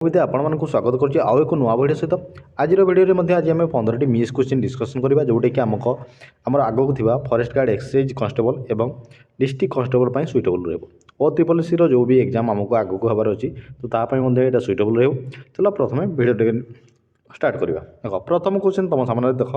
विद्या आपको स्वागत करुच्ची आउ एक नुआ भिडियो सहित आज भिडियो आज आम 15टी मिस क्वेश्चन डिस्कसन करवा जोटा कि आमको आमर आगक थी फॉरेस्ट गार्ड एक्साइज कांस्टेबल एवं डिस्ट्रिक्ट कांस्टेबल सुइटेबल RRC जो भी एग्जाम आमको आगक हबार अच्छी तो यहाँ सुइटेबल चलो प्रथम भिडियो स्टार्ट करवा देख प्रथम क्वेश्चन तुम सामने देख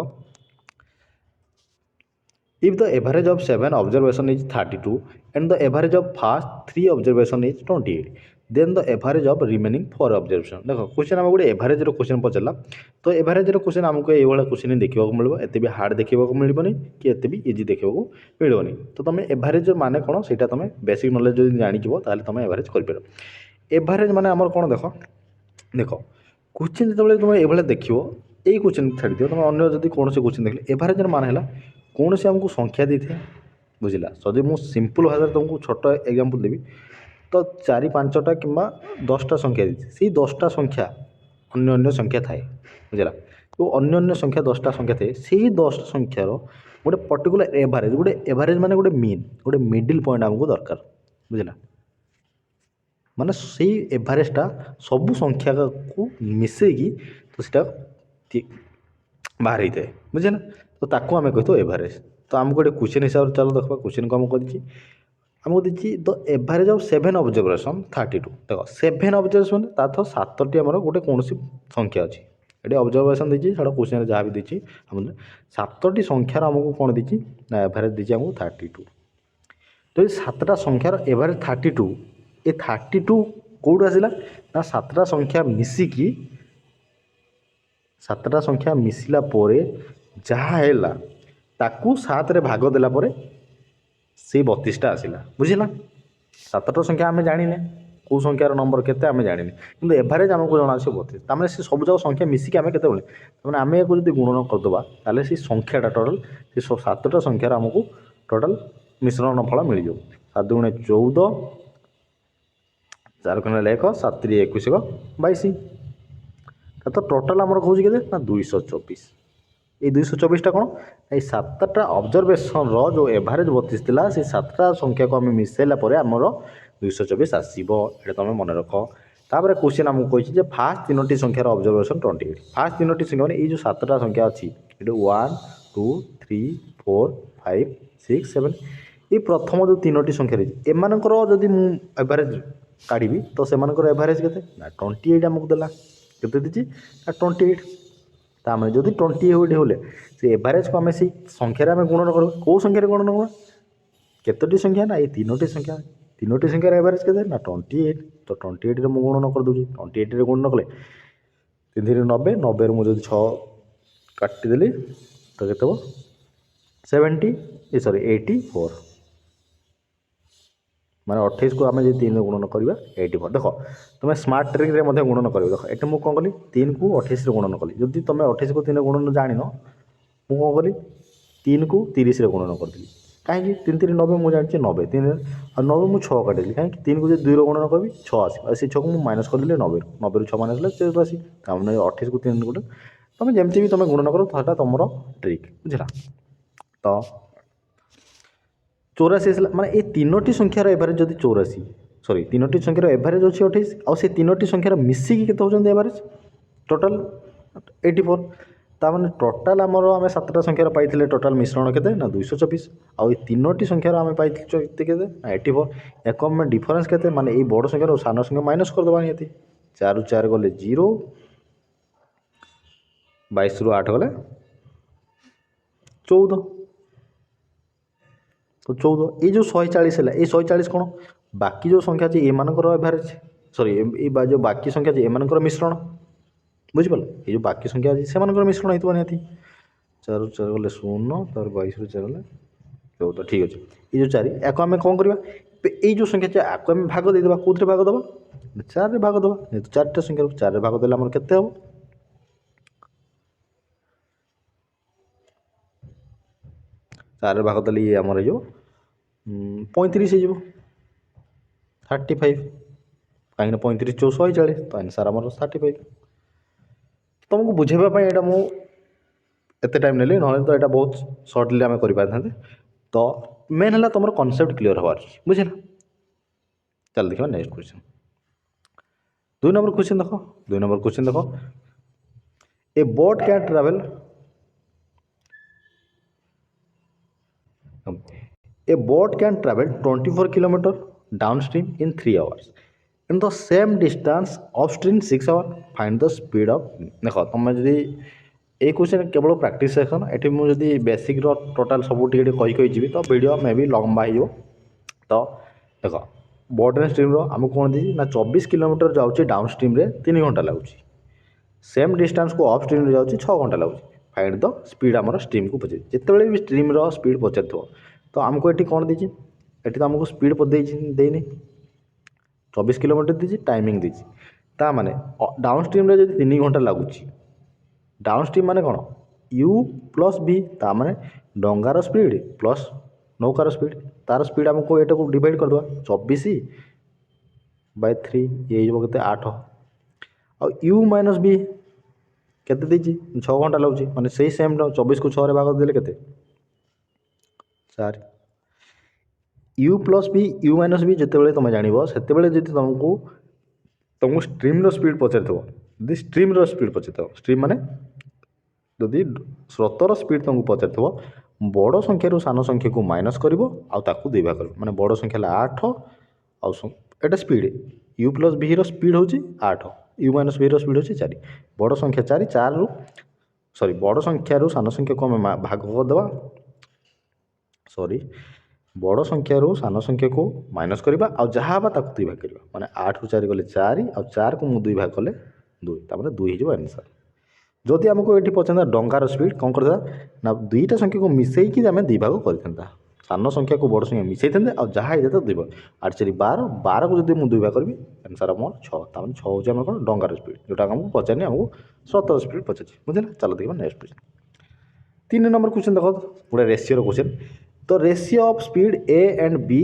if the average of 7 observation is 32 and the average of first 3 observation is 28 then the average of remaining 4 observation देखो क्वेश्चन आम गोटे एवरेज क्वेश्चन पचारा तो एवरेज क्वेश्चन आमको ये क्वेश्चन देखा मिले एत भी हार्ड देखा मिलबनी कि एत भी इजी देखा मिलबनी तो तुम एवरेज माने कौन से तुम बेसिक नॉलेज जो जानिजो तुम एवरेज कर एवरेज माने आमर कौन देख देख क्वेश्चन जो तुम ये देख यही क्वेश्चन छाड़ी दियो तुम अन्य कौन से क्वेश्चन देख एवरेज मान है कौन से आमको संख्या दी थे बुझला जदि मुझे सिंपल भाषा तुमको छोट एग्जांपल देवी तो 4-5टा कि 10टा संख्या दी से 10टा संख्या अन्य अन्य संख्या थाए बुझला तो अन्य अन्य संख्या 10टा संख्या थे से 10 संख्यार गोटे पर्टिकुलर एवरेज गोटे एवरेज माने गोटे मीन गोटे मिडिल पॉइंट आमको दरकार बुझला माने से एवरेजटा सबू संख्या को मिसेगी तो सीटा बाहर होता है बुझे तो ताको आम कही एवरेज तो आमको गोटे क्वेश्चन हिसाब से चलो देखा क्वेश्चन को आमको दी आमको दी द एवरेज ऑफ 7 ऑब्जर्वेशन 32 देख 7 ऑब्जर्वेशन ताथ 7टी आमर गोटे कौन संख्या अच्छी ये ऑब्जर्वेशन दी छाड़ क्वेश्चन जहाँ भी दी 7टी संख्यार आमको कौन दी ना एवरेज दी आमको 32 तो ये 7टा संख्यार एवरेज 32 ये 32 कौटू आसला ना 7टा संख्या मिसिकी 7टा संख्या मिसिला पोरे जहाँ है ताकू 7 रे भाग देला पोरे से 32टा आसला बुझला 7टा संख्या आम जाने कौ संख्यार नंबर केते आम जाने कि एवरेज आमको जना 32 तमें से सब जाक संख्या मिसिक आम केते तमें आम या गुणन करदे ताले से संख्याटा टोटाल से 7टा संख्यार आमको टोटाल मिश्रण फल मिल जाओ 7 गुणे 14 4 गुणे 1 7 3 21 22 तो टोटाल आमर कौन के ना 224 ये 224टा कौन ये 7टा ऑब्जर्वेशन रो जो एवरेज 32 थिला से 7टा संख्या को आम मिसेला परे आमर 224 आसीबो एटा तुम मन रख तापर क्वेश्चन आमको कहि जे फास्ट 3टी संख्यार ऑब्जर्वेशन 28 फास्ट 3टी संख्या माने ये जो 7टा संख्या अछि एटा 1 2 3 4 5 6 7 ये प्रथम जो 3टी संख्या रही एमानकर जदि मु एवरेज काढिबी तो सेमानकर एवरेज केते ना 28 आमको देला केते दिछि 28 तामे जदि 28 होले से एवरेज को आम से संख्यार आम गुणन कर कौ संख्यार गुणन कर केतोटी संख्या ना ये 3टी संख्यार एवरेज केते ना 28 तो 28 रे मु गुणन कर दूची 28 रे गुणन कले 3 3 90 90 रे मु जदि 6 काटी देली तो केते हो 84 माने 28 को आम जो 3 गुणन करवा 84 देख तुम स्मार्ट ट्रिक रे मध्य गुणन कर देख ये मुझे कौन कली 3 को 28 गुणन कली जदि तुम 28 को 3 गुणन जान मुझे कौन कली 3 को 30 गुणन करदेली कहीं 3 3 90 मुझे जानी 90 3 और 90 मुझे 6 काटेली कहीं 3 को जो 2 गुणन करी 6 आस से 6 को मुझे माइनस करदेली 90 90 6 माइनस 84 मैंने 28 को 3 गुण तुम जमती भी तुम गुणन कर तो तुम ट्रिक बुझला तो 84 माने ये 3टी संख्यार एवरेज जदि 84 सॉरी 3टी संख्यार एवरेज अच्छी 28 आउ से 3टी संख्यार मिसिकी केते होचन एवरेज टोटल 84 ता माने टोटल आमर आम 7टा संख्यार पाइथिले टोटल मिश्रण केते ना 224 आउ ये 3टी संख्यार आम पाइथिले केते ना 84 एको में डिफरेंस केते माने ये बड़ संख्यार और सानो संख्या माइनस कर दबा नियति 4 रु 4 गले 0 22 रु 8 गले 14 तो 14 ये जो 140 है ये 140 कौन बाकी जो संख्या अच्छे एमानकर एवरेज सॉरी ये जो बाकी संख्या अच्छे एमानकर मिश्रण बुझिपाल ये जो बाकी संख्या अच्छे से मिश्रण होता निहती 4 रु 4 गले 0 तार 22 रु 4 गले 14 ठीक अच्छे ये जो 4 या आम कौन करवा ये जो संख्या अच्छे आपको आम भाग देदेबा कौन भाग दबा 4 भाग दबा 4टा संख्या 4 भाग देले आमर केते हो 4 भाग देले ये आमर जो 35 हो 35 कहीं 35 चौ 140 तो आंसर आमर 35 तुमको बुझेबाई यहाँ मुझे टाइम नेली ना तो यहाँ बहुत सर्टली आम कर तो मेन है तुम कनसेप्ट क्लीयर हबार बुझे चल देखा नेक्स्ट क्वेश्चन दुई नंबर क्वेश्चन देखो 2 नंबर क्वेश्चन देखो ए boat can travel A boat can travel 24 kilometers downstream in 3 hours. In the same distance upstream 6 hours. Find the speed of देखो तुम जदि ये क्वेश्चन केवल प्रैक्टिस सेक्शन एटी मुझे basic total सब कही जी तो वीडियो मे भी लंबा हो तो देख बोट एंड स्ट्रीम आम कौन दी ना 24 किलोमीटर जाऊँगी डाउन स्ट्रीम 3 घंटा लगुच सेम डिस्टेंस को अप स्ट्रीम जाऊँगी 6 घंटा लगुच फाइंड द स्पीड आम स्ट्रीम को पचार जिते भी स्ट्रीम स्पीड पचार तो आमको ये कौन देती ये तो आमको स्पीड देनी 24 किलोमीटर दीजिए टाइमिंग दीजिए ता माने डाउन स्ट्रीम रे जब 3 घंटा लगुच डाउन स्ट्रीम माने कौन यू प्लस बी ता माने डंगार स्पीड प्लस नौकार स्पीड तार स्पीड आमको ये डिवाइड करदे 24/3 ये के 8 आ यू माइनस बी केते दीजिए 6 घंटा लगुच माने सही सेम 24 को 6 रे भाग देले केते 4 u plus b u minus b जिते तुम जान से तुमको स्ट्रीम स्पीड पचार थी स्ट्रीम स्पीड पचार स्ट्रीम माने जदि स्रोतर स्पीड तुमको पचार बड़ संख्या सान संख्या को माइनस कर दुई भाग कर माने बड़ संख्या 8 आटा speed u plus b speed हूँ 8 यू माइनस बी स्पीड हूँ 4 बड़ संख्या 4 4 रु सॉरी बड़ संख्या सान संख्या को आम भाग करदे सॉरी बड़ संख्या सान संख्या को माइनस करवा आ जहाँ दुई भाग करवा माने 8 रु 4 गले 4 आ 4 को मुझे 2 भाग कले 2 तापर 2 हो आंसर जदि आमको ये पचार डंगार स्पीड कौन करता ना दुईटा संख्या को मिसेक आम 2 भाग करता सान संख्या को बड़ संख्या मिसई थे आ जहाँ होता 2 भाग 8 4 12 12 को जब मुझे 2 भाग करी आंसर मोर 6 तापर 6 हूँ आम कौन डंगार स्पीड जोटा आमको पचारनी आमको स्रोतर स्पीड पचार बुझे चलो देखा नेक्स्ट क्वेश्चन 3 नंबर क्वेश्चन देखो गोटे ratio question The ratio of speed A and B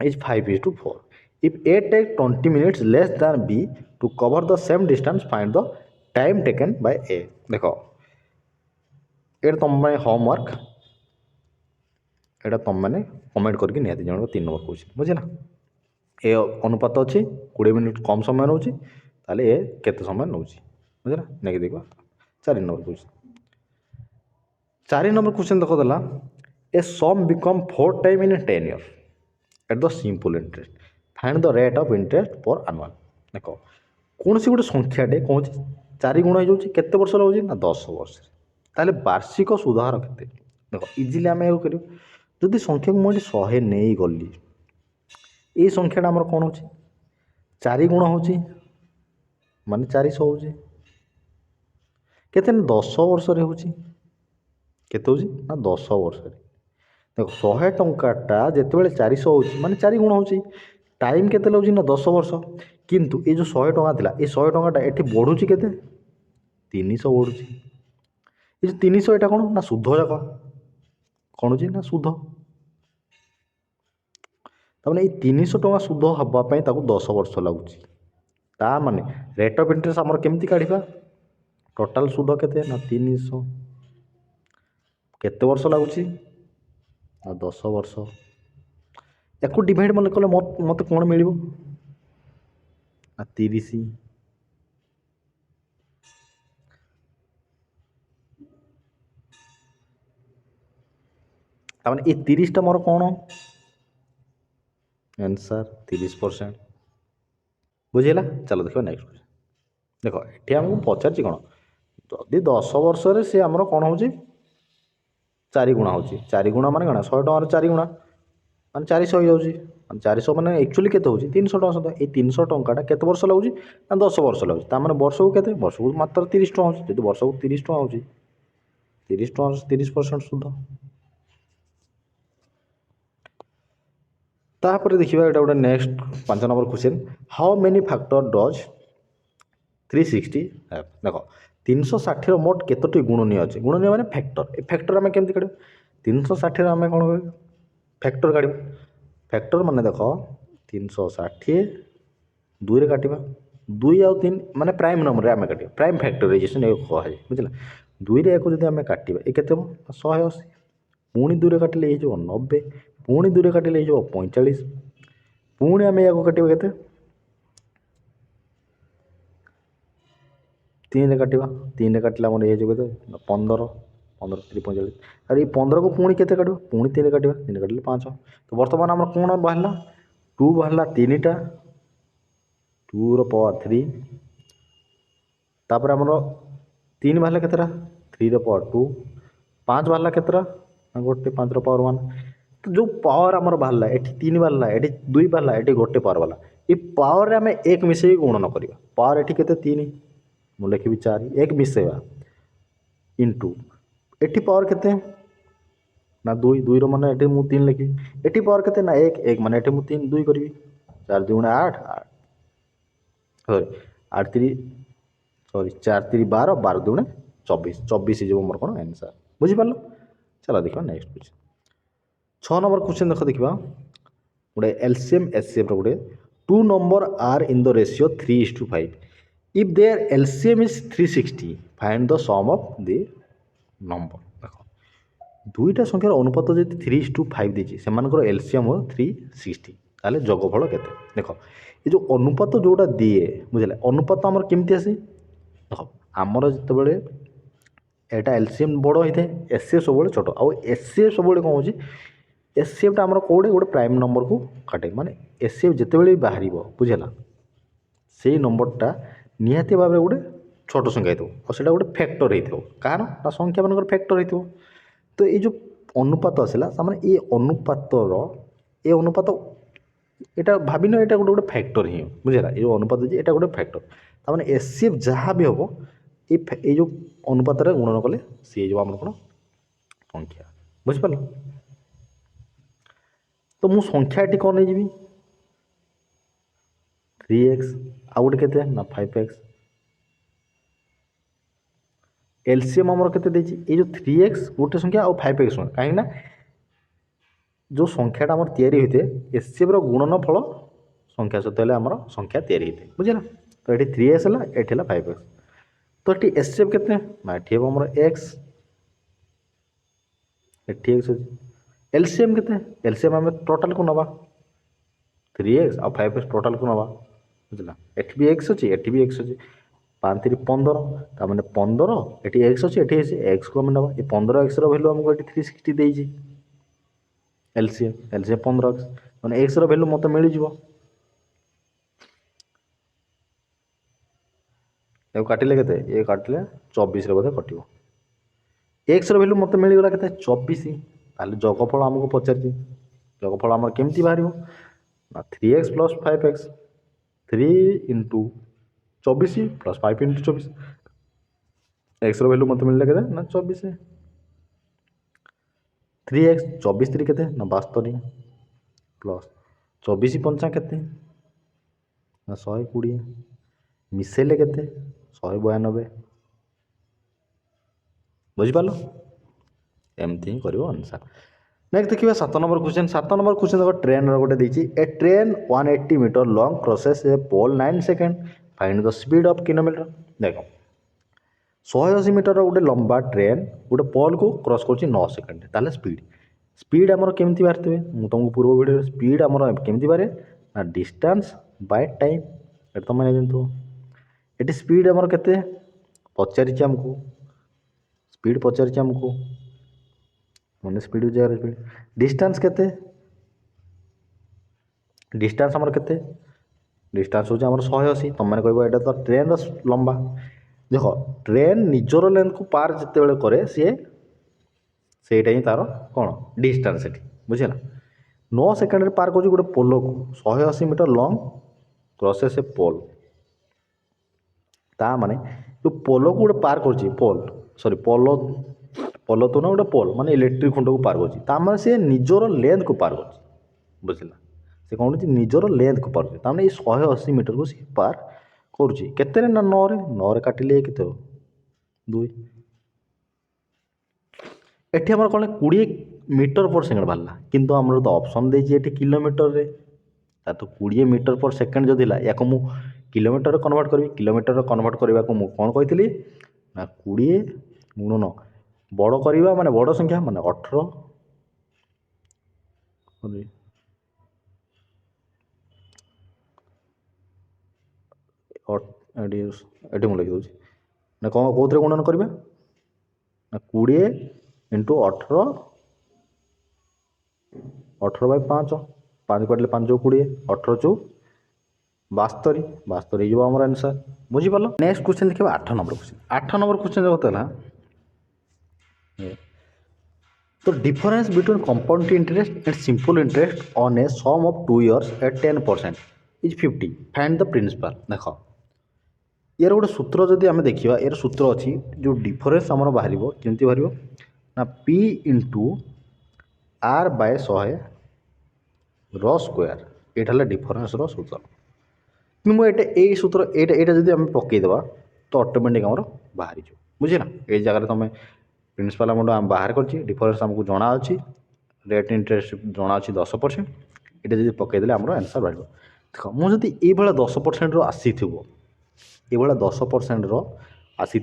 is 5:4. If A takes 20 minutes less than B to cover the same distance, find the time taken by A. देखो ये तुम homework एटा तुम मैंने comment करके निहाती जन 3 नंबर क्वेश्चन बुझे ना ए अनुपात अच्छी 20 मिनट कम समय नौ ताले ए केते समय नौ बुझे ना नहीं देखो 4 नंबर क्वेश्चन 4 नंबर क्वेश्चन देखो देला A sum become 4 times in 10 years at the simple interest. Find the rate of interest per annual. देखो कौन सी गोटे संख्याटे कौन 4 गुण हो केते वर्ष लगुच ना 10 वर्ष ताले वार्षिक सुधार केते देखो इजिली आम कर जदि संख्या को मुझे 100 नहीं गली ये संख्याटा आमर कौन हो 4 गुण हो माने 400 हो केते 10 वर्ष रे हो केते हो ना 10 वर्ष रे देख 100 टंकाटा जिते 400 हो माने 4 गुण हो टाइम केते लगे ना 10 वर्ष किंतु ये जो 100 टंका थिला ये 100 टंकाटा एठी बढ़ुची केते 300 बढ़ुची ये 300 एटा कौन ना सुध जाक कौन हो ना सुध तमाने ये 300 टंका सुध हवापाई 10 वर्ष लगुच ता माने रेट ऑफ इंटरेस्ट आमर केमती काढ़ा टोटाल सुध केते ना 300 केते वर्ष लगुच 10 वर्ष या डिवाइड मन कले मत कौन मिल 30 ये 30टा मोर कौन आंसर 30% बुझेगा चलो देखो नेक्स्ट क्वेश्चन देखो ये आमको पचार कौन जदि 10 वर्ष सी आमर कौन हो 4 गुणा हो 4 गुणा मान कौन 100 टकर 4 गुणा मान 400 हो जाऊँगी 400 मैंने एक्चुअली केते हो 300 टका सदा ये 300 टंकाटा केते वर्ष लगुच ना 10 वर्ष लगुच तार वर्ष को केते वर्ष को मात्र 30 टका हो जो वर्ष को 30 टका हो 30 टका 30% सुध तापर देखिए ये गोटे next 5 number question how many factor does 360 देख 360 मोट केतोटी गुणनीय अच्छे गुणनीय माने फैक्टर फैक्टर आम केमती काढ़ 360 आम कौन कर फैक्टर काढ़ फैक्टर माने देख 360 2 रे काटिबा 2 आ 3 माने प्राइम नंबर रे आम काटिबा प्राइम फैक्टराइजेशन ए कहे बुझला 2 रे एको जदि आम काटिबा ए केते 180 पुणी 2 रे काटिले ए जो 90 पुणी 2 रे काटिले ए जो 45 पुणी आम या काटिबा केते तीन काटा तीन काटिले आम ये 15 15 3 45 और ये 15 को पुणी के काटा पुणी तीन काटा तीन काटिले 5 तो बर्तमान आम कौन बाहर 2 बाहर 3टा 2 रो पावर 3 तापर आमर 3 बाहर केतटा 3 रो पावर 2 5 बाहर केतटा गोटे 5 रो पावर 1 तो जो पावर आमर बाहर ये 3 बाहर ये 2 बाहर ये गोटे पावर वाला ये पावर आम एक मिसे गुणन करवा पावर ये के 3 मुझे लिखी 4 एक मिसेवा इंटू एटी पावर केते ना 2 2 रो माने एटी मु 3 लिखी एटी पावर केते ना 1 1 माने एटी मु 3 2 करबी 4 2 8 8 सॉरी 8 3 सॉरी 4 3 12 12 2 24 24 जो मोर कोन आंसर बुझी पालो चलो देखो नेक्स्ट क्वेश्चन 6 नंबर क्वेश्चन देखो देखिबा गोटे एलसीएम एचसीएफ रो गोटे two number are in the ratio 3:5 if their LCM is 360 find the sum of the number देखो दुईटा संख्यार अनुपात जो 3:5 देती से एलसीएम हो 360 ताले जोगफल केते देख ये जो अनुपात जोटा दिए बुझे अनुपात आमर केमती आसे देख आमर जिते एटा एलसीएम बड़ होता है एचसीएफ सब छोट आउ एचसीएफ सब कौन हो एचसीएफटा आमर कौटे गोटे प्राइम नंबर को काटे माने एचसीएफ जिते बाहर बुझेगा से नंबरटा निहाती भाव में गोटे छोट संख्या होता गोटे फैक्टर हो कहार ना संख्या मान फैक्टर हो तो ये जो अनुपात आसला ये अनुपातर ये अनुपात यहाँ भाविन यहाँ गोटे गोटे फैक्टर ही बुझेगा ये अनुपात ये गोटे फैक्टर तार एचसीएफ जहाँ भी हम ये जो अनुपात गुणन कले सी जो आम कौन संख्या बुझिपार तो मु संख्या ये कौन नहीं 3x आउ गोटे केते ना 5x एलसीएम आमर केते ये जो 3x गोटे संख्या और 5x कहीं ना जो संख्याटा आमर तैयारी होते एचसीएफ रो गुणन फल संख्या सहित आमर संख्या तैयारी होते बुझेगा तो ये 3x है ये 5x तो ये एचसीएफ केते ना ये आमर x ये x एलसीएम केते एलसीएम आम टोटाल को नवा 3x और 5x टोटाल को नवा बुझला एट भी एक्स अच्छी एट भी एक्स अच्छी 5 3 15 तार 15 ये एक्स अच्छी ये एक्स को आम ना ये 15x भैल्यू आमको ये 360 देजी एलसीएम एलसीएम 15x मैंने एक्स भैल्यू मत मिल काटिले के ये काटिले 24 बोधे कटो एक्स भैल्यू मत मिलगला के 24 ताल जोगफल आमको पचार जोगफल आम केमती बाहर ना 3x + 5x 3 × 24 + 5 × 24 एक्स भैल्यू मत मिलने के ना 24 3x 24 3 के ना 72 प्लस 24 5 के ना 120 मिसेले के 192 बुझिपाल एमती ही कर आंसर नेक्स्ट देखिए 7 नंबर क्वेश्चन 7 नंबर क्वेश्चन देखो ट्रेन गोटे देखिए a train 180 metre long crosses a pole 9 second find the speed of kilometre देख 180 मीटर गोटे लंबा ट्रेन गोटे पोल को क्रॉस कर 9 सेकेंड ताले स्पीड स्पीड आमर केमती बाहर थे मुझे तुमको पूर्व वीडियो स्पीड आमर केमती बारे ना डिस्टेंस बाय टाइम ये तुम जानते ये स्पीड आमर के पचारि आमको स्पीड पचारि आमको मैंने स्पीड जगह स्पीड डिस्टेंस केते डिस्टेंस आमर केते डिस्टेंस होची आमर 180 तुम मैंने कहबो एटा तो ट्रेन लंबा देखो ट्रेन निजर लेंथ को पार जिते बेले करे सी सेटा ही तार कौन डिस्टेंस सेठी बुझे 9 सेकेंड पार कर गोटे पोल को 180 मीटर लॉन्ग क्रॉसेस ए पोल ता माने जो पोल को गोटे पार कर पोल सॉरी पोल पोल तो ना गोटे पोल माने इलेक्ट्रिक खुंड को पार कर सी निजर लेंथ को पार कर बुझला से कौन निजर लेंथ को पार कर ये 180 मीटर को सी पार करते ना 9 रे 9 रे काटिले के 2 एठी हमर कौन 20 मीटर पर सेकेंड बाहरला किंतु हमर तो ऑप्शन देछि एठी किलोमीटर रे ता तो 20 मीटर पर सेकेंड जो दिला याको मु किलोमीटर रे कन्वर्ट करबी किलोमीटर रे कन्वर्ट करबा को मु कोन कहितली ना 20 गुणन बड़ करवा माने बड़ संख्या माने 18 एटी मुझे लिखी दूसरी ना कौन कौन गुणन करवा ना 20 इंटू 18 18 बाय 5 5 काटिले 5 20 18 चौ 72 72 हो आम आंसर बुझीपार। नेक्स्ट क्वेश्चन देखिए 8 नंबर क्वेश्चन 8 नंबर क्वेश्चन जो होता है तो difference between compound interest and simple interest on a sum of 2 years at 10% is 50 find the principal. देख यार गोटे सूत्र जदि आम देखा यार सूत्र अच्छी जो डिफरेंस आम बाहर केमती बाहर ना पी इंटू आर बाय 100 रो स्क्वायर यहाँ डिफरेंस सूत्र कि मुझे यही सूत्र यहाँ जब आम पकईदेवा तो ऑटोमेटिक आम बाहर बुझे ना ये जगह तुम प्रिंसिपल आम बाहर कर डिफरेंस आमको जना अच्छी रेट इंटरेस्ट जना अच्छी 10% ये जब पकईदे आम आंसर बाहर देख मुझे ये 10% आसी ये 10% आसी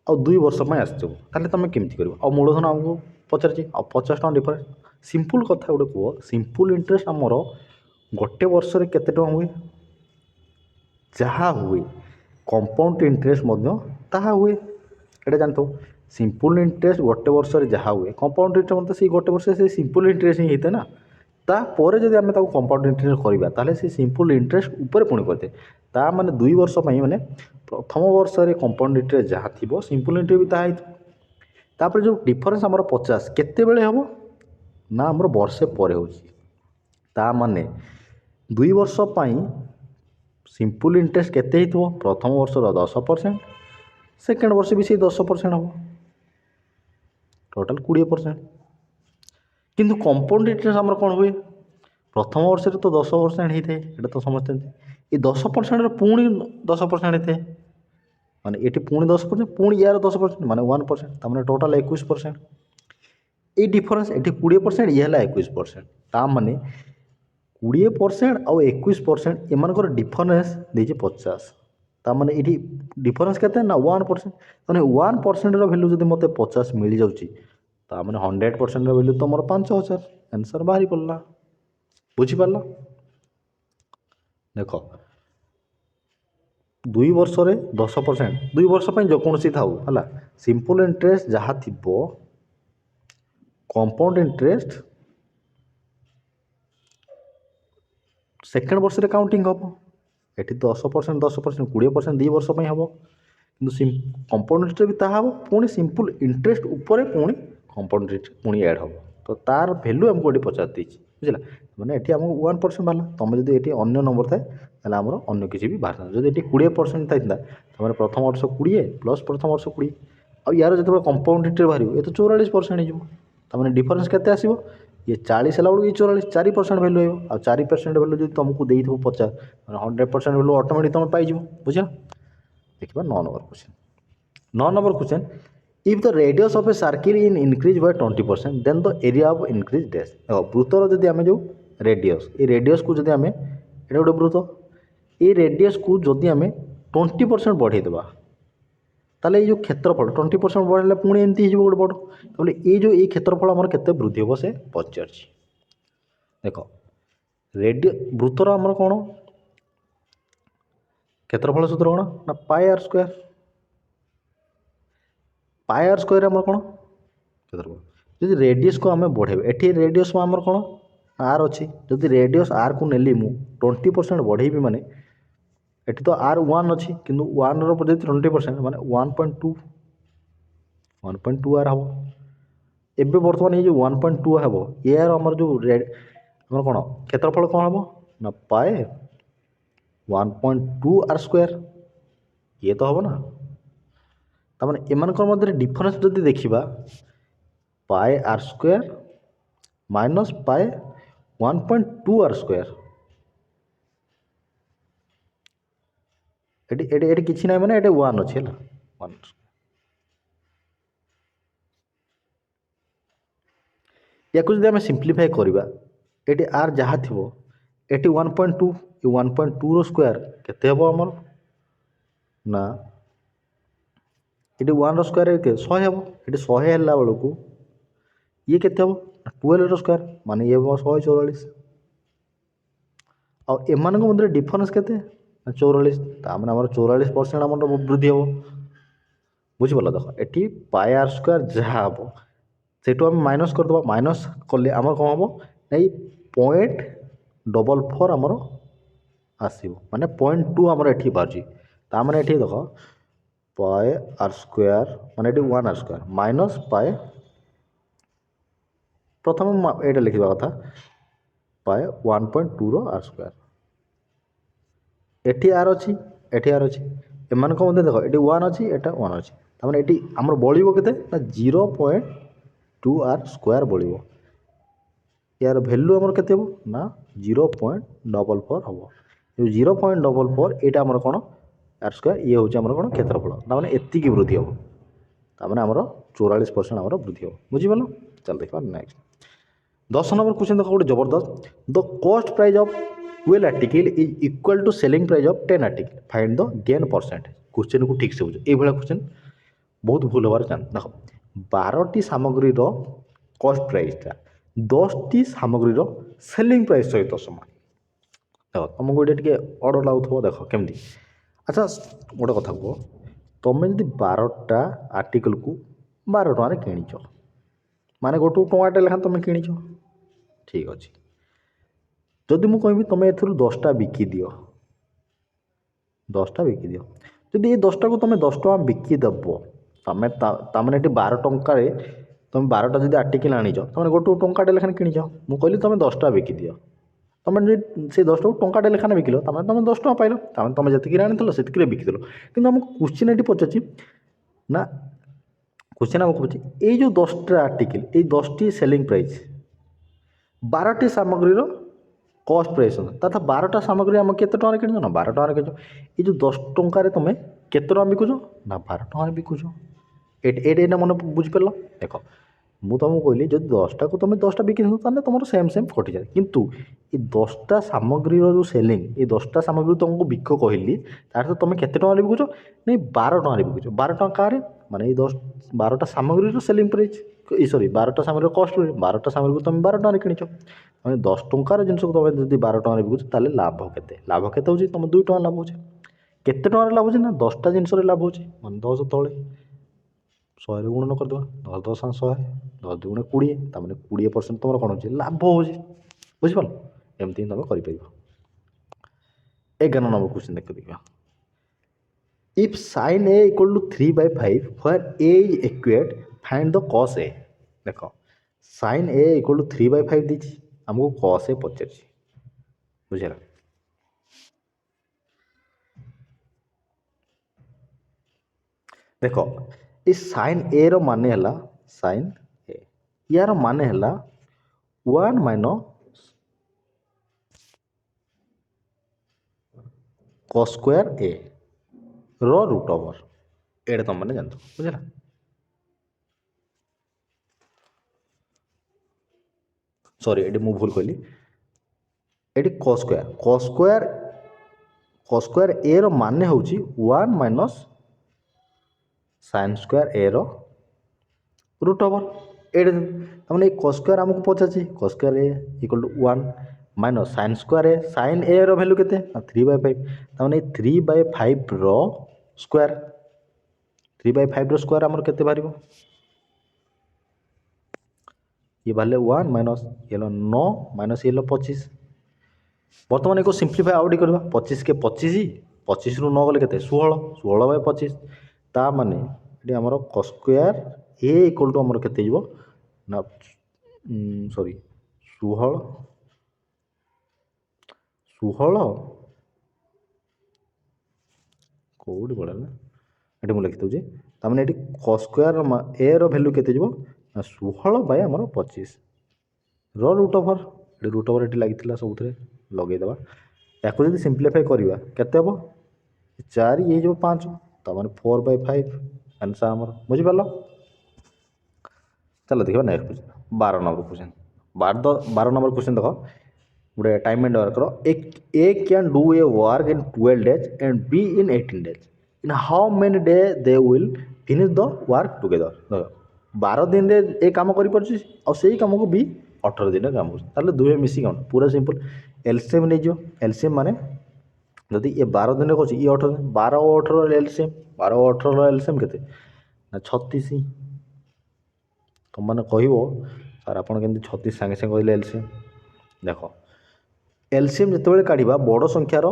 आ 2 वर्ष आसो तुम केमती कर मूलधन आमको पचार 50 टका डिफरेंस सिंपल कथा गोटे कह सिंपल इंटरेस्ट आमर गोटे वर्ष केते टका हुए जहाँ हुए कंपाउंड इंटरेस्ट ताहा हुए ये जानते सिंपल इंटरेस्ट गोटे वर्ष जहाँ हुए कंपाउंड इंटरेस्ट से गोटे वर्ष से सिंपल इंटरेस्ट ही होता ना तापर जब आम कंपाउंड इंटरेस्ट करवा ताले से सिंपल इंटरेस्ट उपर पुणी करते ता माने 2 वर्ष माने प्रथम वर्ष रे कंपाउंड इंटरेस्ट जहाँ थी सिंपल इंटरेस्ट भी ताहा तापर जो डिफरेंस आमर 50 केते बेले हम ना आमर वर्षे पर ता माने 2 वर्ष सिंपल इंटरेस्ट केते प्रथम वर्ष 10% सेकेंड वर्ष भी से 10% हम टोटाल 20%। किंतु कंपाउंड इंटरेस्ट आमर कौन हुए प्रथम वर्ष तो 10% होता है ये तो समझते ये 10% पुणी 10% होता है माने ये पुणी 10% पुणी यार 10% माने 1% तमें टोटाल 21% ये डिफरेंस ये 20% ये है 21% ता माने 20% आउ 21% एमानकर डिफरेंस देजे 50 ता माने ये डिफरेंस केते ना 1% माने 1% वैल्यू जब मत 50 मिल जाऊँगी ता माने 100% वैल्यू तो मोर 5000 आंसर बाहरी पड़ला बुझीपार। देख 2 वर्ष 10% 2 वर्ष जो कौन सी था है सिंपल इंटरेस्ट जहाँ थी कंपाउंड इंटरेस्ट सेकेंड वर्ष रे काउंटिंग हम ये 10% 10% 20% 2 वर्ष हम कि कंपाउंड इंटरेस्ट भी ताहा हम पुणी सिंपल इंटरेस्ट उपर पुणी कंपाउंड इंटरेस्ट पुणी ऐड हम तो तार भैल्यू आमको ये पचार देती बुझला मैंने ये आमको 1% बाहर तुम जब ये अन्य नंबर थाए ताहले आमर अन्य किसी भी बाहर था जब ये 20% था तुम प्रथम वर्ष 20 प्लस प्रथम वर्ष 20 आ यार जो कंपाउंड इंटरेस्ट बाहर ये तो 44% हो डिफरेंस केते आसीबो ये 40 है ये 44 4% वैल्यू आ 4% वैल्यू जो तुमको दे 50 100% वैल्यू ऑटोमेटिक तुम पाई बुझा। देखिए 9 number question 9 number question if the radius of a circle in increase by 20% then the area of increase dash देखो वृत्तर जदि आम जो रेडियस ये रेडियस को जदि आम ये गोटे वृत्त ये रेडियस को जदि आम 20% बढ़ेदेवा ताले ये जो क्षेत्रफल 20% बढ़े पुणी एमती हो गोटे बड़ ताहले ये जो ये क्षेत्रफल आमर केते वृद्धि हम से पचार देख रेडिय वृत्तर आमर कौन क्षेत्रफल सूत्र कौन ना पाई आर स्क्वायर आमर कौन क्षेत्रफल जब रेडियस को आम बढ़ेबे एटी रेडियस आमर कौन आर अच्छी जब रेडियस आर को नेली मु 20% बढ़ेबी माने एटी तो आर 1 अच्छी किंतु 1 रो 20% माने 1.2 आर हम एबे बर्तमान ये जो 1.2 हम यार आमर जो रेड आमर कौन क्षेत्रफल कौन हम ना पाए 1.2 आर स्क्वायर ये तो हम ना तमाने एमानकर मध्य डिफरेंस जदि देखिबा पाए आर स्क्वायर माइनस पाए 1.2 आर स्क्वायर एटी किसी ना माने एटे 1 अच्छे है 1 या कुछ आम सिंप्लीफाई करवा ये आर जहाँ थी ये 1.2 ये 1.2 रो स्क्वायर केते हम आमर ना ये 1 रो स्क्वायर के 100 हम ये 100 है बेलू ये केते हम 12 रो स्क्वायर माने ये 144 आ एमान मध्य डिफरेंस केते 44 तार 44% आम वृद्धि हम ବୁଝିପାରିଲ ଦେଖ ଏଠି ପାଏ ଆର୍ ସ୍କୋୟାର ଯାହା ହେବ ସେଇଠୁ ଆମେ ମାଇନସ୍ କରିଦେବା ମାଇନସ୍ କଲେ ଆମର କ'ଣ ହେବ ଏଇ 0.44 ଆମର ଆସିବ ମାନେ 0.2 ଆମର ଏଠି ବାହାରୁଛି ତାମାନେ ଏଠି ଦେଖ ପାଏ ଆର୍ ସ୍କୋୟାର ମାନେ ଏଠି 1 ଆର୍ ସ୍କୋୟାର ମାଇନସ୍ ପାଏ ପ୍ରଥମେ ଏଇଟା ଲେଖିବା କଥା ପାଏ 1.2 ଆର୍ ସ୍କୋୟାର ଏଠି ଆର୍ ଅଛି ଏଠି ଆର୍ ଅଛି ଏମାନଙ୍କ ମଧ୍ୟରେ ଦେଖ ଏଠି 1 ଅଛି ଏଟା 1 ଅଛି ତାମାନେ ଏଠି ଆମର ବଳିବ କେତେ ନା 0.2 ଆର୍ ସ୍କୋୟାର ବଳିବ यार भैल्यू आमर केते हो ना 0.44 हम ये 0.44 यहाँ आमर कौन आर स्क्वायर ये हूँ आमर कौन क्षेत्रफल ताने एतिक वृद्धि हम ताने आमर 44% आमर वृद्धि हम बुझीपाल चल देखा नेक्स्ट 10 नंबर क्वेश्चन देख गोटे जबरदस्त the cost price of 12 article is equal to selling price of 10 article find the gain percent question को ठीक से बुझ ये क्वेश्चन बहुत भूल हबार चांस देख 12टी सामग्री कॉस्ट प्राइसटा 10टी सामग्री सेलिंग प्राइस सहित समान देख तुमको ये टे अड लगुव देख केमती अच्छा गोटे कथा कह तुम्हें जब 12टा आर्टिकल को 12 टकर किच माने गोटे टमाटे लेखा तुम किच ठीक अच्छे जदि मुझे कहबी तुम ए 10टा बिकी दि 10टा बिकी दि जदि ये 10टा को तुम 10 टଙ୍କା बिकीदेव तुम ताने 12 टकर तुम 12टा जब आर्टिकल आनीच तुम गोटे टंकाटे लेखान किच मुझे कहली तुम 10टा बिकी दि तुम से 10 टाक टंकाटे लेखान बिकिल तुम 10 टଙ୍କା पाइल तुम जी आनी से बिकिदेल कि आम क्वेश्चन ये पचार ना क्वेश्चन आमको पचार ये जो 10टा आर्टिकल ये 10टी सेलिंग प्राइस 12टी सामग्री कॉस्ट प्राइस तथा 12टा सामग्री आम केते टଙ୍କା किन ना 12 टଙ୍କା किन ये जो 10 टंकार तुम केते टଙ୍କା बिकुच ना 12 टଙ୍କା बिकुच एटा मन बुझिपार देख मुझे तुमको कहली जब 10टा को तुम 10टा बिकी तुम सेम सेम कटि जाए किंतु ये 10टा सामग्री जो सेलिंग ये 10टा सामग्री तुमको बिक कहली तार तुम केते टଙ୍କା बिकुच नहीं 12 टଙ୍କା बिकुच 12 टଙ୍କା कार माने ये 12टा सामग्री सेलिंग प्राइस सॉरी 12टा सामग्री कॉस्ट 12टा सामग्री को तुम 12 टଙ୍କା किनिच मैंने 10 टंकार जिन तुम जब 12 टଙ୍କା बिकुच ताले लाभ केते होची तुम 2 टଙ୍କା लाभ होचे केते टଙ୍କା लाभ होचे ना 10टा जिनस लाभ होचे माने 10 तले 100 गुणन करदे 10 10 100 10 दुगुणे 20 ताने 20% तुम कौन हो लाभ हो बुझिपाल एमती तुम कर 11 नंबर क्वेश्चन देखा if sin a equal to 3/5 for a is accurate find the cos a देख sin a इक्वल टू 3/5 दी हमको cos a पचार बुझेगा देख इस sin a रो माने हला sin a यार माने हला 1 माइनस cos स्क्वायर a रो रूट ओवर एटा तुम मैंने जानते बुझेगा सॉरी ये मुझे भूल कहली ये cos स्क्वायर a रो माने हूँ 1 माइनस sin स्क्वायर a रो रूट ओवर ये मैंने cos स्क्वायर आमको पचार cos square a equal to 1 minus sin square a sin a रो वैल्यू केते 3/5 तमाने 3/5 रो स्क्वायर 3/5 रो स्क्वायर आमर केते बाहरिबो ये बाहर 1 माइनस ये 9 माइनस ये 25 बर्तमान एक सिंप्लीफाई आउट करवा 25 के 25 रु 9 गले केते 16/25 ता माने ये हमर cos square a equal to हमर केते जीवो ना सॉरी 16 कोड पड़ा ना ये मुझे लिखी दूसरी ताने ये cos स्क्वायर a रो वैल्यू केते जीवो ना 16/25 रो रूट ओवर ये लगी सब लगेदेवा या सिंप्लीफाई करवा केते हम 4 ये जो 5 तमाने 4/5 आंसर आमर बुझिपार चलो देखा next question 12 number question 12 number question देख गोटे time and work A can do a work in 12 days and be in 18 days in how many day they will finish the work together 12 दिन ए कम कर कम को भी 18 दिन काम कर दुहे मिसी कौन पूरा सिंपल एलसीएम नहीं एलसीएम माने जदि ये 12 दिन कौन ये 18 दिन 12 18 एलसीएम 12 18 एलसीएम केते ନା 36? तुमने कह सर आप छत्तीस सागे सागे कहले एलसीएम देख एलसीएम जिते काढ़ा बड़ संख्यार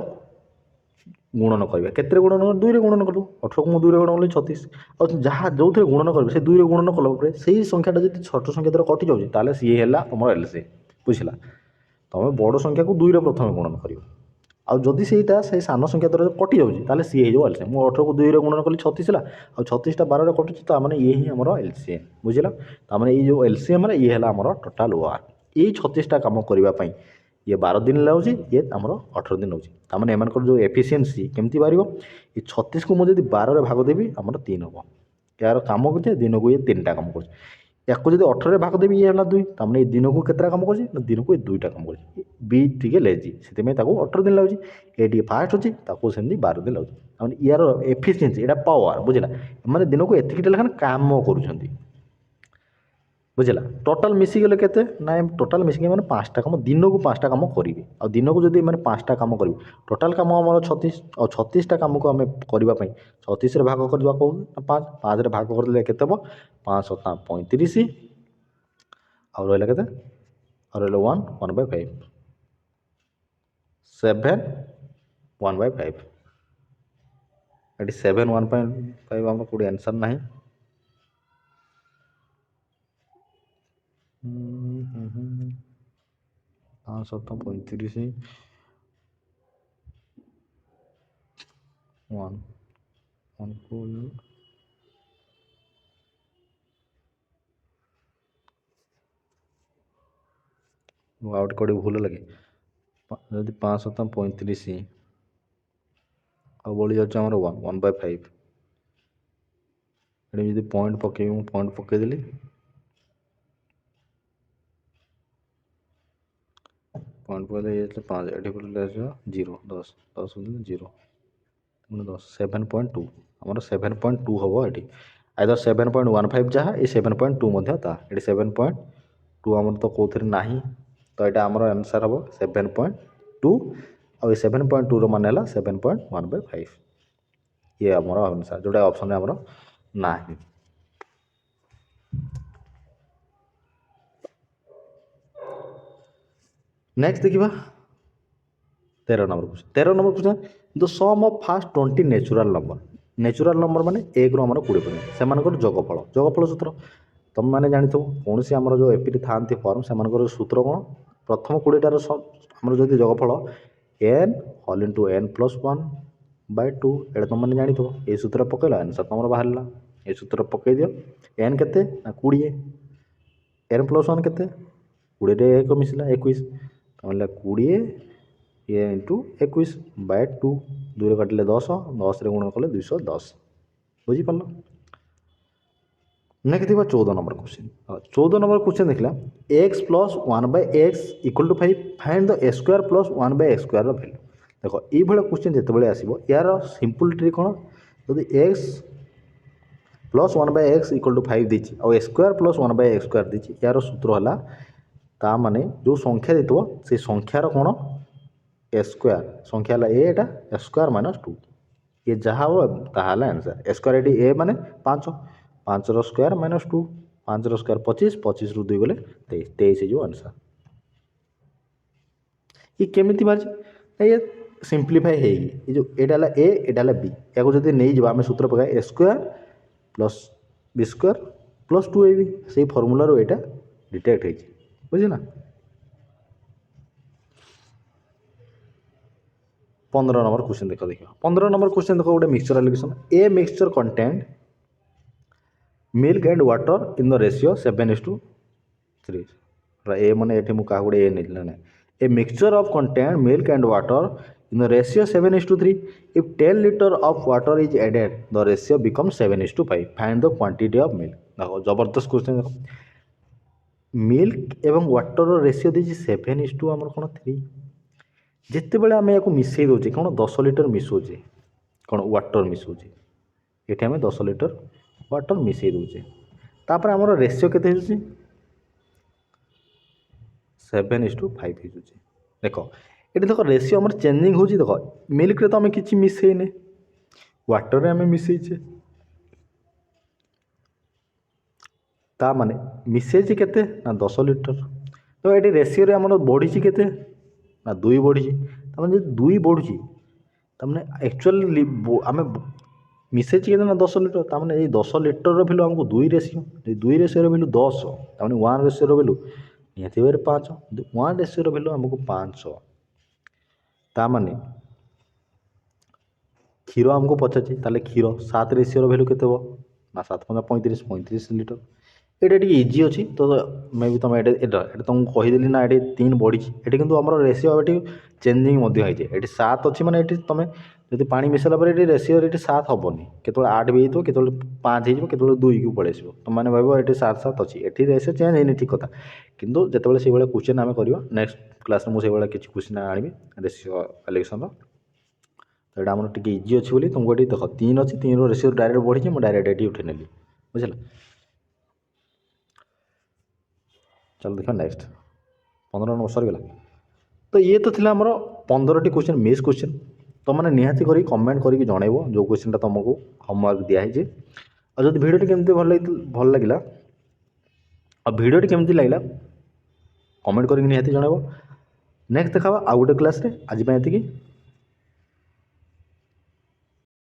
गुणन करवा के गुणन दुई रे गुणन कलु 18 को दुई रे गुणन कली 36 और जहाँ जो थे गुणन कर से दुई रे गुणन कला से संख्याटा जब छोट संख्या द्वारा कटि जाऊँगी ताल सी है तुम एलसीएम बुझला तुम बड़ संख्या को दुई रे प्रथम गुणन कर आदि से सान संख्या द्वारा कटि जाऊँगी ताल सी हो एलसीएम मुझे 18 को दुई रे गुणन कली 36 है और 36टा 12 कटुची तो मैंने ये ही आम एलसीएम बुझला तमें ये जो एलसीएम ये है आम टोटाल वार ये 36टा कम करने ये 12 दिन लाऊँगी ये आमर 18 दिन होची ताମାନେ एमानकर जो एफिशिएंसी केमती बारिबो ये 36 को मुझे 12 रे भाग देबी आमर 3 हो यार काम करते दिन को ये 3टा काम कर याको जब 18 रे भाग देबी ये है 2 ताମାନେ दिन को केतरा काम कर दिन को ये 2टा काम कर बी टिके लेजी से 18 दिन लाऊँगी ए टी फास्ट होची ताको सेमती 12 दिन लाऊँगी ताମାନେ यार एफिशिएंसी एटा पावर बुझला माने दिन को एतिकिटा लेखन काम करूछंती बुझला टोटाल मिसिगले केते ना टोटाल मिसिके मैंने 5टा कम दिन को 5टा कम करी आ दिन को जब मैंने 5टा कम करी टोटाल कम आम 36 और 36टा कम को आम करने 36 रे भाग करवा कहूँ 5 5 रे भाग करदे केते हम 5 7 35 आ रहा के और रहा 1 1/5 7 1/5 ये 7 1/5 आम कोई आंसर ना 5 7 35 1 1 को आउट कोड भूल लगे जब 5 7 35 आ बड़ी जाऊँ आम 1 1/5 ये जब पॉइंट पकड़ पॉइंट पकईदेली पॉइंट पकड़े ये 5 ये पड़े 0 10 10 0 10 7.2 आमर 7.2 हम ये आइदर 7.15 जहाँ ये 7.2 ये 7.2 आमर तो कौन ना तो यहाँ आमर आंसर हम 7.2 और 7.2 रो मान 7.1/5 ये आमर आंसर जोटा ऑप्शन आमर ना नेक्स्ट देखा 13 number question the sum of first 20 natural number माने 1 रो हमर 20 पर्यंत सेमानकर जोगफल सूत्र तुम मैंने जानी कौन सी आमर जो एपी था फर्म से सूत्र कौन प्रथम 20टार आमर जो जोगफल n होल इंटू n + 1/2 एटा तुम मैंने जानी ये सूत्र पकड़ आंसर तुम बाहर ये सूत्र पकई दियो n केते 20 n + 1 केते 20 रे 1 मिसला 21 तमला 20 ये इंटू 21/2 2 काटिले 10 10 रे गुण कले 210 बुझीपार नेक्स्ट देखा 14 नंबर क्वेश्चन 14 नंबर क्वेश्चन देखला x + 1/x = 5 find the square + 1/x² value देखो ये क्वेश्चन जिते आसो यार सिंपल ट्रिक कौन जब x + 1/x = 5 दी और स्क्वायर + 1/x² दी यार सूत्र है ता माने जो संख्या देते से संख्यार कौन स्क्वायर संख्या एटा स्क्वायर - 2 ये जहाँ हो ताल आंसर स्क्वायर ये ए माने 5 5 रो स्क्वायर -2 5 रो स्क्वायर 25 25 रु 2 गले 23 23 जो आंसर ये केमिति बाजे ये सिंप्लीफाई है ये जो एटा ए एटा बी या जब नहीं जावा आम सूत्र पका A square plus B square plus 2ab से फर्मूला रो एटा डिटेक्ट है बुझे ना 15 नंबर क्वेश्चन देखो 15 नंबर क्वेश्चन देखो गोटे mixture alligation a mixture content milk and water in the ratio 7:3 ए माने एठी मु का गोटे ए नहीं ना a mixture of content milk and water in the ratio 7:3 if 10 litre of water is added the ratio become 7:5 find the quantity of milk देखो जबरदस्त क्वेश्चन देखो मिल्क एवं वाटर रेशियो दी 7:3 आमर कौन 3 जिते बड़े आम या मिसई दौचे कौन 10 लीटर मिसौचे कौन वाटर मिसौचे ये आम 10 लीटर वाटर मिसई दौचे तापर आमर रेशियो केते होची 7:5 हो देख ये देख रेशियो आम चेंजिंग हो देख मिल्क रे तो आम कि मिसईने वाटर रे आम मिसईचे ता माने मिसेज केते ना 10 लिटर तो ये रेसीओ रे हमर बढ़ी केते ना 2 बढ़ी ता माने 2 बढ़ुची ता माने एक्चुअल आमे मिसेज केते ना 10 लिटर ता माने ये 10 लिटर रो वैल्यू हमको 2 रेशियो ये 2 रेशियो रो वैल्यू 10 ता माने 1 रेशियो रो वैल्यू निहाती भाବରେ 5 1 रेशियो रो वैल्यू हमको 500 ता माने क्षीर आमको पचार ताले क्षीर 7 रेशियो रो वैल्यू केते हो ना 7 35 35 लिटर এটা ଟିକେ ଇଜି ଅଛି ତ ମେ ବି ତୁମେ ଏଇଟା ତୁମକୁ କହିଦେଲି ନା ଏଠି 3 ବଢ଼ିଛି ଏଠି କିନ୍ତୁ ଆମର ରେସିଓ ଏଠି ଚେଞ୍ଜିଂ ମଧ୍ୟ ହେଇଛି ଏଠି 7 ଅଛି ମାନେ ଏଠି ତୁମେ ଯଦି ପାଣି ମିଶାଇଲା ପରେ ଏଠି ରେସିଓ ଏଠି 7 ହେବନି କେତେବେଳେ 8 ବି ହେଇଥିବ କେତେବେଳେ 5 ହେଇଯିବ କେତେବେଳେ 2କୁ ପଳେଇ ଆସିବ ତୁମମାନେ ଭାବିବ ଏଠି 7 ଅଛି ଏଠି ରେସିଓ ଚେଞ୍ଜ ହେଇନି ଠିକ୍ କଥା କିନ୍ତୁ ଯେତେବେଳେ ସେଇଭଳିଆ କ୍ୱେଶ୍ଚିନ୍ ଆମେ କରିବା ନେକ୍ସଟ କ୍ଲାସ୍ରେ ମୁଁ ସେଇଭଳିଆ କିଛି କ୍ୱେଶ୍ଚିନ୍ ଆଣିବି ରେସିଓ ଆଲେକ୍ସନ୍ର ତ ଏଇଟା ଆମର ଟିକେ ଇଜି ଅଛି ବୋଲି ତୁମକୁ ଏଠି ଦେଖ 3 ଅଛି 3ର ରେସିଓ ଡାଇରେକ୍ଟ ବଢ଼ିଛି ମୁଁ ଡାଇରେକ୍ଟ ଏଠି ଉଠେଇ ନେଲି ବୁଝିଲା चलो देखा नेक्स्ट 15 नंबर सरीगला तो ये तो थिला हमर 15टी क्वेश्चन मिस क्वेश्चन तो मैंने निहाती करी कमेंट करके जनइबो जो क्वेश्चनटा तुमको होमवर्क दिया है और जब भिडियोटी केमती भल लगिला और भिडियोटी केमती लगिला कमेंट करके निहाती जनइबो नेक्स्ट देखा आ गोटे क्लास रे आज एतिकी